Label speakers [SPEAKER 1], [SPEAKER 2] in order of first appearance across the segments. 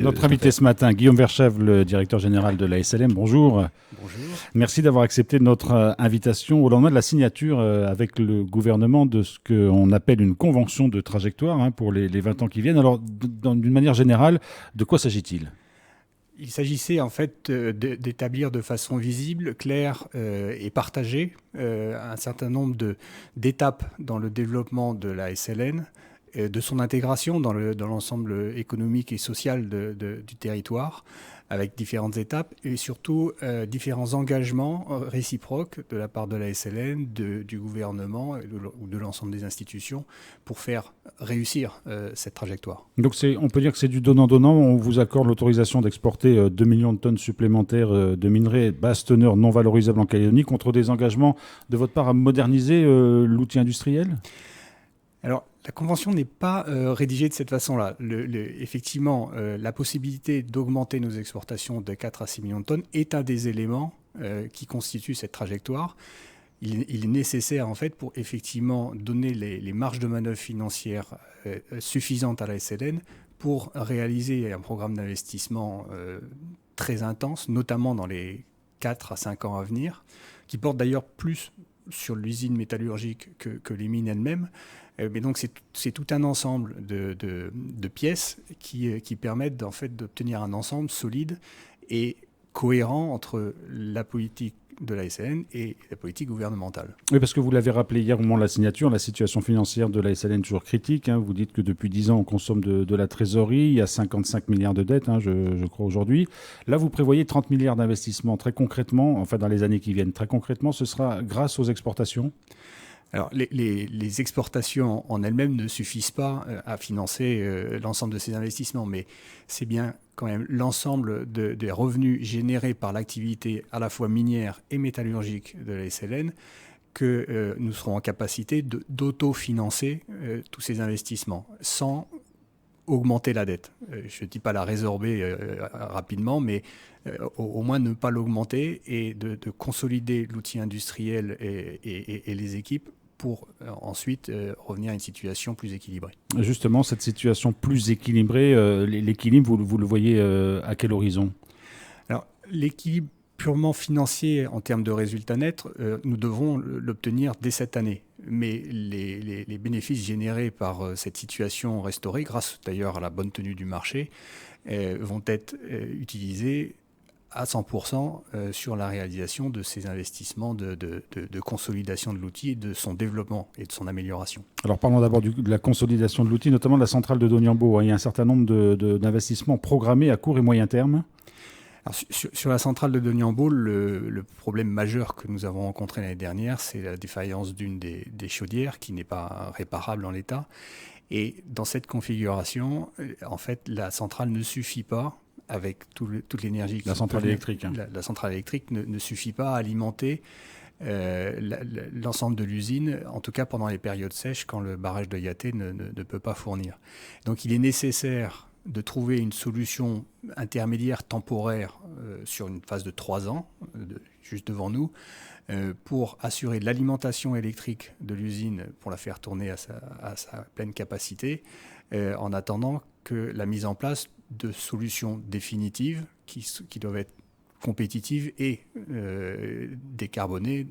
[SPEAKER 1] Notre invité ce matin, Guillaume Verschève, le directeur général de la SLM. Bonjour.
[SPEAKER 2] Bonjour.
[SPEAKER 1] Merci d'avoir accepté notre invitation au lendemain de la signature avec le gouvernement de ce qu'on appelle une convention de trajectoire pour les 20 ans qui viennent. Alors, d'une manière générale, de quoi s'agit-il ?
[SPEAKER 2] Il s'agissait en fait d'établir de façon visible, claire et partagée un certain nombre d'étapes dans le développement de la SLN, de son intégration dans l'ensemble économique et social du territoire, avec différentes étapes et surtout différents engagements réciproques de la part de la SLN, du gouvernement ou de l'ensemble des institutions pour faire réussir cette trajectoire.
[SPEAKER 1] Donc on peut dire que c'est du donnant-donnant. On vous accorde l'autorisation d'exporter 2 millions de tonnes supplémentaires de minerais basse teneur non valorisables en Calédonie contre des engagements de votre part à moderniser l'outil industriel ?
[SPEAKER 2] Alors, la convention n'est pas rédigée de cette façon-là. Effectivement, la possibilité d'augmenter nos exportations de 4 à 6 millions de tonnes est un des éléments qui constituent cette trajectoire. Il est nécessaire, en fait, pour effectivement donner les marges de manœuvre financières suffisantes à la SLN pour réaliser un programme d'investissement très intense, notamment dans les 4 à 5 ans à venir, qui porte d'ailleurs plus sur l'usine métallurgique que les mines elles-mêmes. Mais donc c'est tout un ensemble de pièces qui permettent en fait d'obtenir un ensemble solide et cohérent entre la politique de la SLN et la politique gouvernementale.
[SPEAKER 1] Oui, parce que vous l'avez rappelé hier au moment de la signature, la situation financière de la SLN est toujours critique. Vous dites que depuis 10 ans, on consomme de la trésorerie. Il y a 55 milliards de dettes, je crois, aujourd'hui. Là, vous prévoyez 30 milliards d'investissements. Très concrètement, enfin dans les années qui viennent, très concrètement, ce sera grâce aux exportations ?
[SPEAKER 2] Alors, les exportations en elles-mêmes ne suffisent pas à financer l'ensemble de ces investissements, mais c'est bien quand même l'ensemble des revenus générés par l'activité à la fois minière et métallurgique de la SLN que nous serons en capacité d'autofinancer tous ces investissements sans augmenter la dette. Je ne dis pas la résorber rapidement, mais au moins ne pas l'augmenter et de consolider l'outil industriel et les équipes pour ensuite revenir à une situation plus équilibrée.
[SPEAKER 1] Justement, cette situation plus équilibrée, l'équilibre, vous le voyez à quel horizon ?
[SPEAKER 2] Alors, l'équilibre purement financier en termes de résultats nets, nous devons l'obtenir dès cette année. Mais les bénéfices générés par cette situation restaurée, grâce d'ailleurs à la bonne tenue du marché, vont être utilisés à 100% sur la réalisation de ces investissements de consolidation de l'outil, de son développement et de son amélioration.
[SPEAKER 1] Alors parlons d'abord de la consolidation de l'outil, notamment de la centrale de Doniambo. Il y a un certain nombre d'investissements programmés à court et moyen terme.
[SPEAKER 2] Alors, sur la centrale de Doniambo, le problème majeur que nous avons rencontré l'année dernière, c'est la défaillance d'une des chaudières qui n'est pas réparable en l'état. Et dans cette configuration, en fait, la centrale ne suffit pas avec toute l'énergie.
[SPEAKER 1] La centrale électrique.
[SPEAKER 2] La centrale électrique ne suffit pas à alimenter l'ensemble de l'usine, en tout cas pendant les périodes sèches, quand le barrage de Yaté ne peut pas fournir. Donc il est nécessaire de trouver une solution intermédiaire temporaire sur une phase de 3 ans, juste devant nous, pour assurer l'alimentation électrique de l'usine, pour la faire tourner à sa pleine capacité, en attendant que la mise en place de solutions définitives qui doivent être compétitives et décarbonées.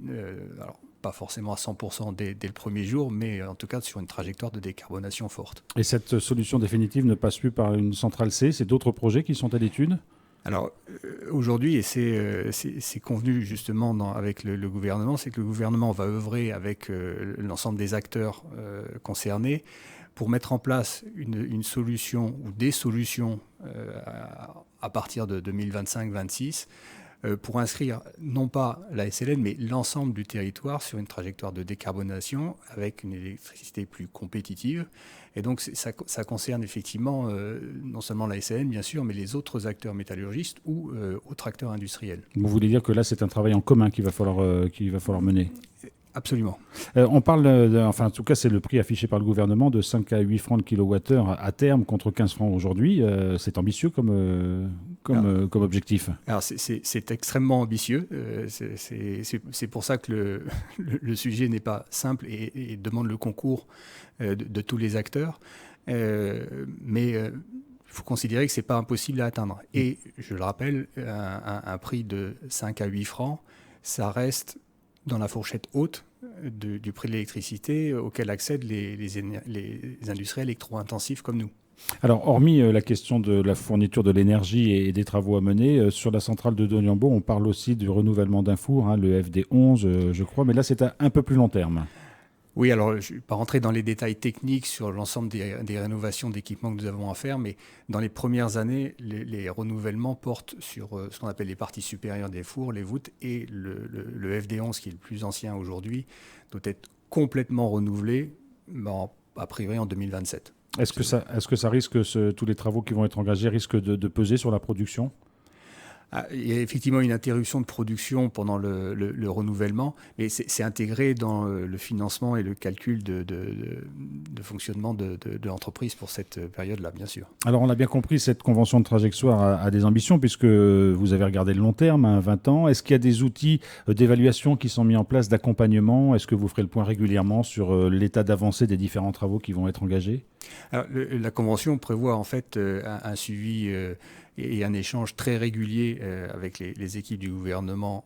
[SPEAKER 2] Alors, pas forcément à 100% dès le premier jour, mais en tout cas sur une trajectoire de décarbonation forte.
[SPEAKER 1] Et cette solution définitive ne passe plus par une centrale C, c'est d'autres projets qui sont à l'étude ?
[SPEAKER 2] Alors aujourd'hui, et c'est convenu justement avec le gouvernement, c'est que le gouvernement va œuvrer avec l'ensemble des acteurs concernés pour mettre en place une solution ou des solutions à partir de 2025-26 pour inscrire non pas la SLN, mais l'ensemble du territoire sur une trajectoire de décarbonation avec une électricité plus compétitive. Et donc ça concerne effectivement non seulement la SLN, bien sûr, mais les autres acteurs métallurgistes ou autres acteurs industriels.
[SPEAKER 1] Vous voulez dire que là, c'est un travail en commun qu'il va falloir mener ?
[SPEAKER 2] Absolument.
[SPEAKER 1] On parle, enfin en tout cas c'est le prix affiché par le gouvernement de 5 à 8 francs le kilowattheure à terme contre 15 francs aujourd'hui. C'est ambitieux comme objectif.
[SPEAKER 2] Alors c'est extrêmement ambitieux. C'est pour ça que le sujet n'est pas simple et demande le concours de tous les acteurs. Mais faut considérer que ce n'est pas impossible à atteindre. Et je le rappelle, un prix de 5 à 8 francs, ça reste dans la fourchette haute du prix de l'électricité auquel accèdent les industriels électro-intensifs comme nous.
[SPEAKER 1] Alors, hormis la question de la fourniture de l'énergie et des travaux à mener, sur la centrale de Doniambo, on parle aussi du renouvellement d'un four, hein, le FD11, je crois, mais là, c'est à un peu plus long terme.
[SPEAKER 2] Oui, alors je ne vais pas rentrer dans les détails techniques sur l'ensemble des rénovations d'équipements que nous avons à faire, mais dans les premières années, les renouvellements portent sur ce qu'on appelle les parties supérieures des fours, les voûtes, et le FD11, qui est le plus ancien aujourd'hui, doit être complètement renouvelé, a priori en 2027.
[SPEAKER 1] Est-ce que ça risque, tous les travaux qui vont être engagés risquent de peser sur la production ?
[SPEAKER 2] Il y a effectivement une interruption de production pendant le renouvellement, mais c'est intégré dans le financement et le calcul de fonctionnement de l'entreprise pour cette période-là, bien sûr.
[SPEAKER 1] Alors, on a bien compris, cette convention de trajectoire a des ambitions, puisque vous avez regardé le long terme, hein, 20 ans. Est-ce qu'il y a des outils d'évaluation qui sont mis en place, d'accompagnement ? Est-ce que vous ferez le point régulièrement sur l'état d'avancée des différents travaux qui vont être engagés ?
[SPEAKER 2] Alors, la convention prévoit en fait un suivi et un échange très régulier avec les équipes du gouvernement,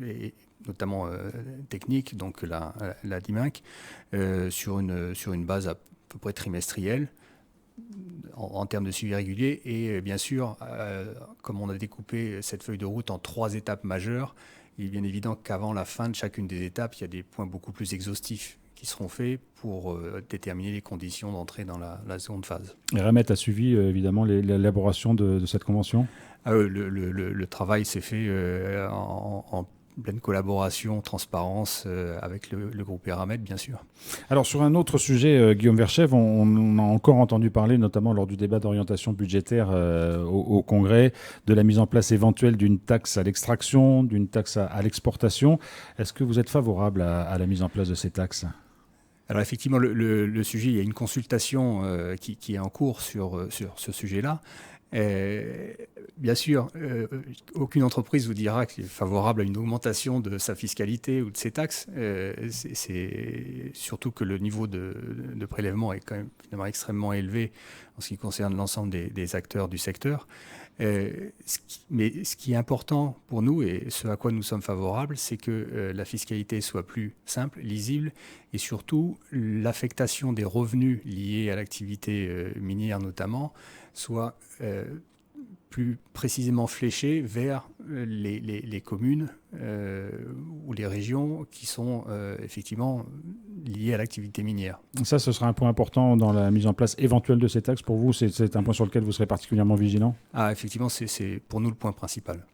[SPEAKER 2] et notamment technique, donc la DIMAC, sur une base à peu près trimestrielle en termes de suivi régulier. Et bien sûr, comme on a découpé cette feuille de route en 3 étapes majeures, il est bien évident qu'avant la fin de chacune des étapes, il y a des points beaucoup plus exhaustifs qui seront faits pour déterminer les conditions d'entrée dans la seconde phase.
[SPEAKER 1] Et Remet a suivi évidemment l'élaboration de cette convention ?
[SPEAKER 2] Le travail s'est fait en pleine collaboration, transparence avec le groupe Eramet, bien sûr.
[SPEAKER 1] Alors sur un autre sujet, Guillaume Verschève, on a encore entendu parler, notamment lors du débat d'orientation budgétaire au Congrès, de la mise en place éventuelle d'une taxe à l'extraction, d'une taxe à l'exportation. Est-ce que vous êtes favorable à la mise en place de ces taxes ?
[SPEAKER 2] Alors effectivement, le sujet, il y a une consultation qui est en cours sur ce sujet-là. Bien sûr, aucune entreprise vous dira qu'elle est favorable à une augmentation de sa fiscalité ou de ses taxes. C'est surtout que le niveau de prélèvement est quand même finalement extrêmement élevé en ce qui concerne l'ensemble des acteurs du secteur. Mais ce qui est important pour nous et ce à quoi nous sommes favorables, c'est que la fiscalité soit plus simple, lisible et surtout l'affectation des revenus liés à l'activité minière notamment soit plus précisément fléchée vers les communes ou les régions qui sont effectivement liées à l'activité minière.
[SPEAKER 1] Ça, ce sera un point important dans la mise en place éventuelle de ces taxes. Pour vous, c'est un point sur lequel vous serez particulièrement vigilant ?
[SPEAKER 2] Effectivement, c'est pour nous le point principal.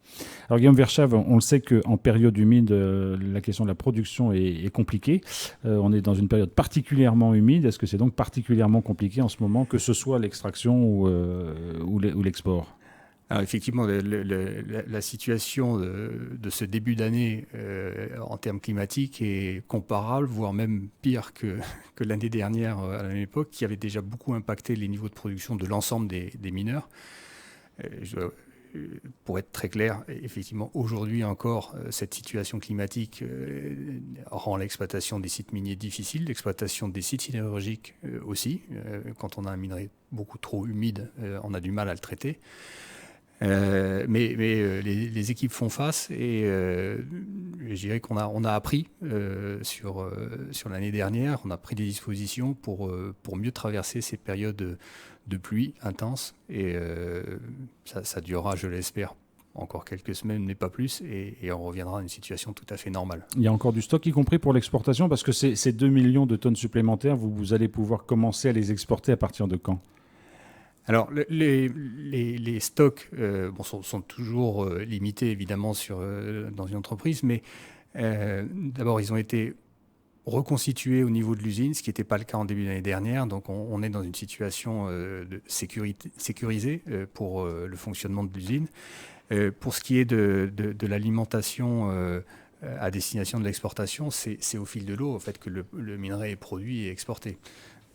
[SPEAKER 1] Alors Guillaume Verschève, on le sait qu'en période humide, la question de la production est compliquée. On est dans une période particulièrement humide. Est-ce que c'est donc particulièrement compliqué en ce moment, que ce soit l'extraction ou l'export ?
[SPEAKER 2] Alors effectivement, la situation de ce début d'année en termes climatiques est comparable, voire même pire que l'année dernière à la même époque, qui avait déjà beaucoup impacté les niveaux de production de l'ensemble des mineurs. Pour être très clair, effectivement, aujourd'hui encore, cette situation climatique rend l'exploitation des sites miniers difficile, l'exploitation des sites sidérurgiques aussi. Quand on a un minerai beaucoup trop humide, on a du mal à le traiter. Mais les équipes font face et je dirais qu'on a appris sur l'année dernière, on a pris des dispositions pour mieux traverser ces périodes de pluie intense et ça durera, je l'espère, encore quelques semaines, mais pas plus, et on reviendra à une situation tout à fait normale.
[SPEAKER 1] Il y a encore du stock, y compris pour l'exportation, parce que ces 2 millions de tonnes supplémentaires, vous allez pouvoir commencer à les exporter à partir de quand ?
[SPEAKER 2] Alors, les stocks sont toujours limités, évidemment, dans une entreprise, mais d'abord, ils ont été reconstitués au niveau de l'usine, ce qui n'était pas le cas en début d'année dernière. Donc, on est dans une situation sécurisée pour le fonctionnement de l'usine. Pour ce qui est de l'alimentation à destination de l'exportation, c'est au fil de l'eau, en fait, que le minerai est produit et exporté.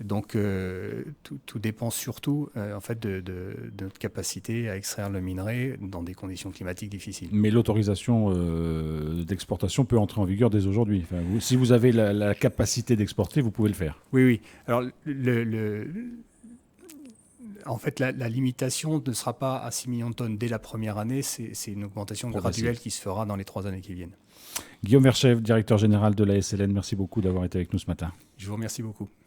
[SPEAKER 2] Donc, tout dépend surtout en fait, de notre capacité à extraire le minerai dans des conditions climatiques difficiles.
[SPEAKER 1] Mais l'autorisation d'exportation peut entrer en vigueur dès aujourd'hui. Enfin, si vous avez la capacité d'exporter, vous pouvez le faire.
[SPEAKER 2] Oui. Alors, En fait, la limitation ne sera pas à 6 millions de tonnes dès la première année, c'est une augmentation graduelle qui se fera dans les 3 années qui viennent.
[SPEAKER 1] Guillaume Verschève, directeur général de la SLN, merci beaucoup d'avoir été avec nous ce matin.
[SPEAKER 2] Je vous remercie beaucoup.